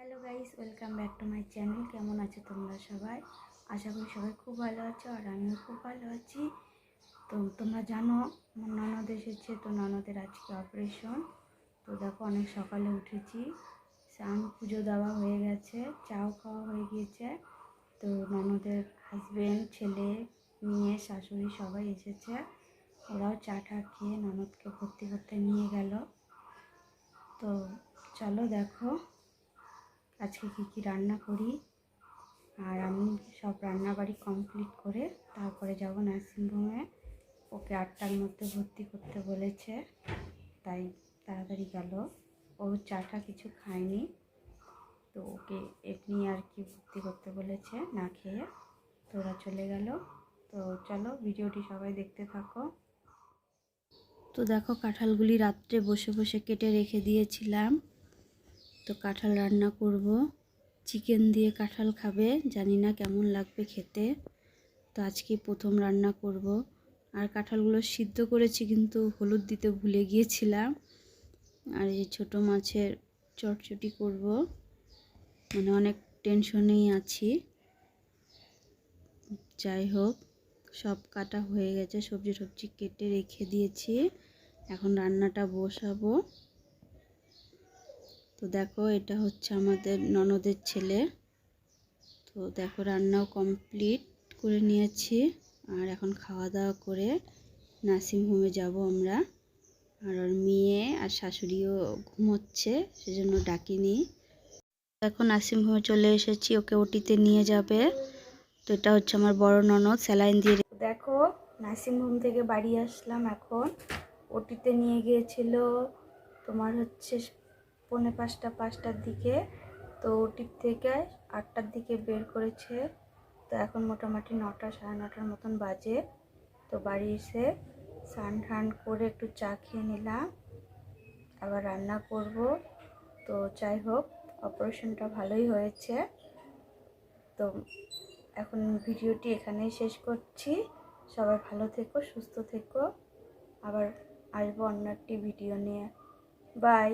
Hello guys, welcome back to my channel. কেমন আছো তোমরা সবাই? আশা করি সবাই খুব ভালো আছো, আর আমিও খুব ভালো আছি। তো তোমরা জানো আমার ননদ এসেছে, তো ননদের আজকে অপারেশন। তো দেখো অনেক সকালে উঠেছি, স্নান পুজো দেওয়া হয়ে গেছে, চাও খাওয়া হয়ে গিয়েছে। তো ননদের হাজবেন্ড, ছেলে, মেয়ে, শাশুড়ি সবাই এসেছে। ওরাও চা টা খেয়ে ননদকে ভর্তি করতে নিয়ে গেল। তো চলো দেখো আজকে কী রান্না করি। আর আমি সব রান্নাবাড়ি কমপ্লিট করে তারপরে যাব নার্সিংহোমে। ওকে 8টার মধ্যে ভর্তি করতে বলেছে, তাই তাড়াতাড়ি গেল। ও চাটা কিছু খায়নি, তো ওকে এমনি আর কি ভর্তি করতে বলেছে না খেয়ে। তো ওরা চলে গেল। তো চলো ভিডিওটি সবাই দেখতে থাকো। তো দেখো কাঁঠালগুলি রাত্রে বসে বসে কেটে রেখে দিয়েছিলাম। তো কাঁঠাল রান্না করব, চিকেন দিয়ে কাঁঠাল খাবে, জানি না কেমন লাগবে খেতে। তো আজকে প্রথম রান্না করব। আর কাঁঠালগুলো সিদ্ধ করেছি, কিন্তু হলুদ দিতে ভুলে গিয়েছিলাম। আর এই ছোটো মাছের চটচটি করব, মানে অনেক টেনশনেই আছি। যাই হোক, সব কাটা হয়ে গেছে, সবজি কেটে রেখে দিয়েছি, এখন রান্নাটা বসাবো। তো দেখো এটা হচ্ছে আমাদের ননদের ছেলে। তো দেখো রান্নাও কমপ্লিট করে নিয়েছি, আর এখন খাওয়া দাওয়া করে নার্সিংহোমে যাব আমরা। আর ওর মেয়ে আর শাশুড়িও ঘুমোচ্ছে, সেজন্য ডাকিনি। এখন নার্সিংহোমে চলে এসেছি, ওকে ওটিতে নিয়ে যাবে। তো এটা হচ্ছে আমার বড় ননদ, স্যালাইন দিয়ে। দেখো নার্সিংহোম থেকে বাড়ি আসলাম, এখন ওটিতে নিয়ে গিয়েছিল তোমার হচ্ছে 4:45-5টার দিকে। তো ওটির থেকে 8টার দিকে বের করেছে। তো এখন মোটামুটি 9টা, 9:30 মতন বাজে। তো বাড়ি এসে স্নান টান করে একটু চা খেয়ে নিলাম, আবার রান্না করব। তো যাই হোক, অপারেশনটা ভালোই হয়েছে। তো এখন ভিডিওটি এখানেই শেষ করছি। সবাই ভালো থেকো, সুস্থ থেকো। আবার আসবো অন্য একটি ভিডিও নিয়ে। বাই।